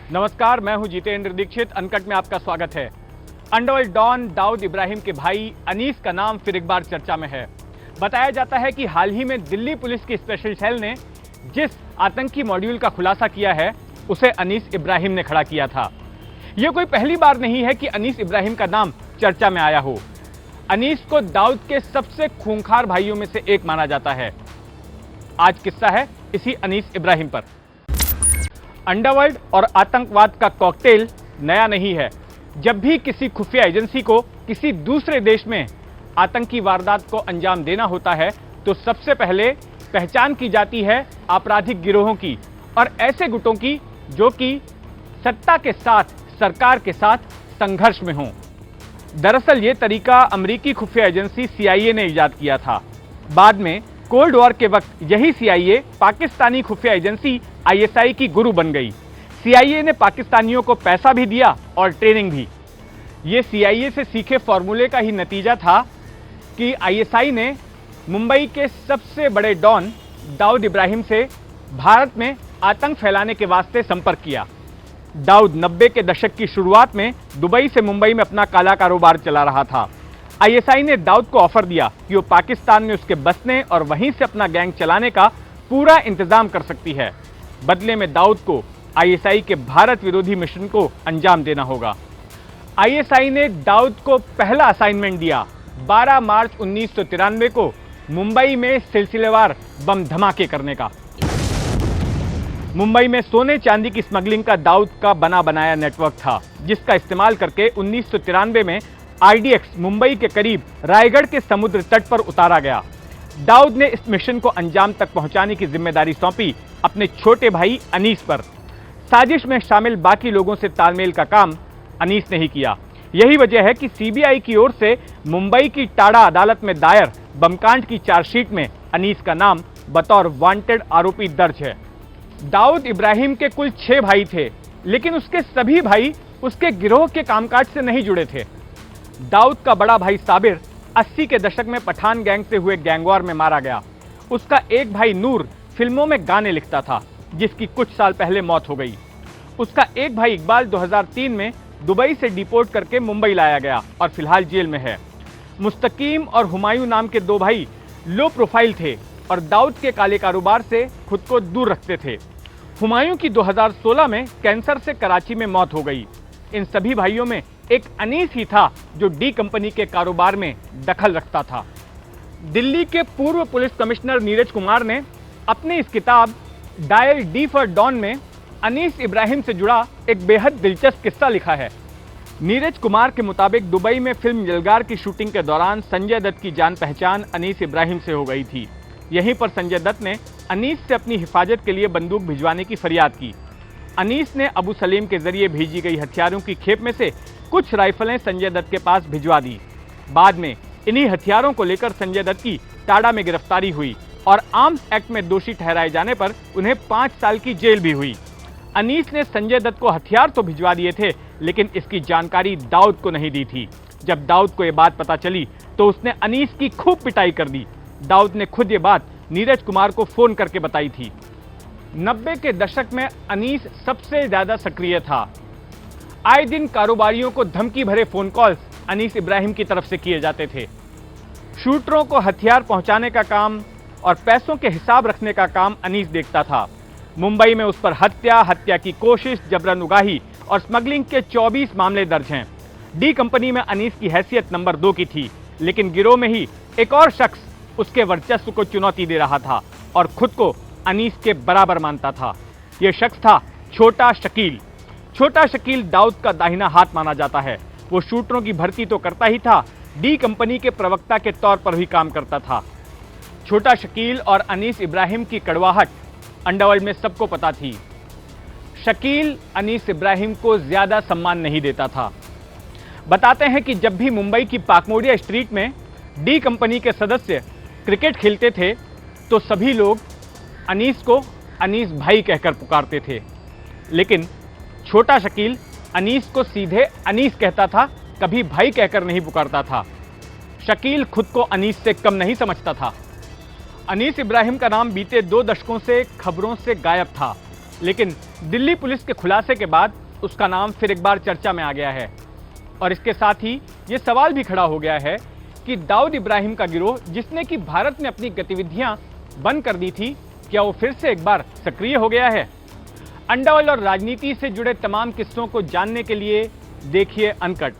नमस्कार, मैं हूं जितेंद्र दीक्षित। अनकट में आपका स्वागत है। अंडरवर्ल्ड डॉन दाऊद इब्राहिम के भाई अनीस का नाम फिर एक बार चर्चा में है। बताया जाता है कि हाल ही में दिल्ली पुलिस की स्पेशल सेल ने जिस आतंकी मॉड्यूल का खुलासा किया है उसे अनीस इब्राहिम ने खड़ा किया था। यह कोई पहली बार नहीं है कि अनीस इब्राहिम का नाम चर्चा में आया हो। अनीस को दाऊद के सबसे खूंखार भाइयों में से एक माना जाता है। आज किस्सा है इसी अनीस इब्राहिम पर। अंडरवर्ल्ड और आतंकवाद का कॉकटेल नया नहीं है। जब भी किसी खुफिया एजेंसी को किसी दूसरे देश में आतंकी वारदात को अंजाम देना होता है तो सबसे पहले पहचान की जाती है आपराधिक गिरोहों की और ऐसे गुटों की जो कि सत्ता के साथ, सरकार के साथ संघर्ष में हों। दरअसल ये तरीका अमेरिकी खुफिया एजेंसी CIA ने इजाद किया था। बाद में कोल्ड वॉर के वक्त यही CIA पाकिस्तानी खुफिया एजेंसी ISI की गुरु बन गई। CIA ने पाकिस्तानियों को पैसा भी दिया और ट्रेनिंग भी। ये CIA से सीखे फॉर्मूले का ही नतीजा था कि ISI ने मुंबई के सबसे बड़े डॉन दाऊद इब्राहिम से भारत में आतंक फैलाने के वास्ते संपर्क किया। दाऊद 90 के दशक की शुरुआत में दुबई से मुंबई में अपना काला कारोबार चला रहा था। ISI ने दाऊद को ऑफर दिया कि वो पाकिस्तान में उसके बसने और वहीं से अपना गैंग चलाने का पूरा इंतजाम कर सकती है। बदले में दाऊद को ISI के भारत विरोधी मिशन को अंजाम देना होगा। ISI ने दाऊद को पहला असाइनमेंट दिया 12 मार्च 1993 को मुंबई में सिलसिलेवार बम धमाके करने का। मुंबई में सोने चांदी की स्मगलिंग का दाऊद का बना बनाया नेटवर्क था, जिसका इस्तेमाल करके 1993 में RDX मुंबई के करीब रायगढ़ के समुद्र तट पर उतारा गया। दाऊद ने इस मिशन को अंजाम तक पहुंचाने की जिम्मेदारी सौंपी अपने छोटे भाई अनीस पर। साजिश में शामिल बाकी लोगों से तालमेल का काम अनीस ने ही किया। यही वजह है कि CBI की ओर से मुंबई की टाडा अदालत में दायर बमकांड की चार्जशीट में अनीस का नाम बतौर वांटेड आरोपी दर्ज है। दाऊद इब्राहिम के कुल 6 भाई थे, लेकिन उसके सभी भाई उसके गिरोह के कामकाज से नहीं जुड़े थे। दाऊद का बड़ा भाई साबिर 80 के दशक में पठान गैंग से हुए गैंगवार में मारा गया। उसका एक भाई नूर फिल्मों में गाने लिखता था, जिसकी कुछ साल पहले मौत हो गई। उसका एक भाई इकबाल 2003 में दुबई से डिपोर्ट करके मुंबई लाया गया और फिलहाल जेल में है। मुस्तकीम और हुमायूं नाम के 2 भाई लो प्रोफाइल थे और दाऊद के काले कारोबार से खुद को दूर रखते थे। हुमायूं की 2016 में कैंसर से कराची में मौत हो गई। इन सभी भाइयों में एक अनीस ही था जो डी कंपनी के कारोबार में दखल रखता था। दिल्ली के पूर्व पुलिस कमिश्नर नीरज कुमार ने अपनी इस किताब डायल D फॉर डॉन में अनीस इब्राहिम से जुड़ा एक बेहद दिलचस्प किस्सा लिखा है। नीरज कुमार के मुताबिक दुबई में फिल्म यलगार की शूटिंग के दौरान संजय दत्त की जान पहचान अनीस इब्राहिम से हो गई थी। यहीं पर संजय दत्त ने अनीस से अपनी हिफाजत के लिए बंदूक भिजवाने की फरियाद की। अनीस ने अबू सलीम के जरिए भेजी गई हथियारों की खेप में से कुछ राइफलें संजय दत्त के पास भिजवा दी। बाद में इन्हीं हथियारों को लेकर संजय दत्त की टाडा में गिरफ्तारी हुई और आर्म्स एक्ट में दोषी ठहराए जाने पर उन्हें 5 साल की जेल भी हुई। अनीस ने संजय दत्त को हथियार तो भिजवा दिए थे, लेकिन इसकी जानकारी दाऊद को नहीं दी थी। जब दाऊद को यह बात पता चली तो उसने अनीस की खूब पिटाई कर दी। दाऊद ने खुद ये बात नीरज कुमार को फोन करके बताई थी। 90 के दशक में अनीस सबसे ज्यादा सक्रिय था। आए दिन कारोबारियों को धमकी भरे फोन कॉल्स अनीस इब्राहिम की तरफ से किए जाते थे। शूटरों को हथियार पहुंचाने का काम और पैसों के हिसाब रखने का काम अनीस देखता था। मुंबई में उस पर हत्या की कोशिश, जबरन उगाही और स्मगलिंग के 24 मामले दर्ज हैं। डी कंपनी में अनीस की हैसियत नंबर 2 की थी, लेकिन गिरोह में ही एक और शख्स उसके वर्चस्व को चुनौती दे रहा था और खुद को अनीस के बराबर मानता था। यह शख्स था छोटा शकील। छोटा शकील दाऊद का दाहिना हाथ माना जाता है। वो शूटरों की भर्ती तो करता ही था, डी कंपनी के प्रवक्ता के तौर पर भी काम करता था। छोटा शकील और अनीस इब्राहिम की कड़वाहट अंडरवर्ल्ड में सबको पता थी। शकील अनीस इब्राहिम को ज्यादा सम्मान नहीं देता था। बताते हैं कि जब भी मुंबई की पाकमोडिया स्ट्रीट में डी कंपनी के सदस्य क्रिकेट खेलते थे तो सभी लोग अनीस को अनीस भाई कहकर पुकारते थे, लेकिन छोटा शकील अनीस को सीधे अनीस कहता था, कभी भाई कहकर नहीं पुकारता था। शकील खुद को अनीस से कम नहीं समझता था। अनीस इब्राहिम का नाम बीते 2 दशकों से खबरों से गायब था। लेकिन दिल्ली पुलिस के खुलासे के बाद उसका नाम फिर एक बार चर्चा में आ गया है। और इसके साथ ही ये सवाल भी खड़ा हो गया है कि दाऊद इब्राहिम का गिरोह, जिसने कि भारत में अपनी गतिविधियां बंद कर दी थी, क्या वो फिर से एक बार सक्रिय हो गया है? अंडा ऑयल और राजनीति से जुड़े तमाम किस्सों को जानने के लिए देखिए अनकट।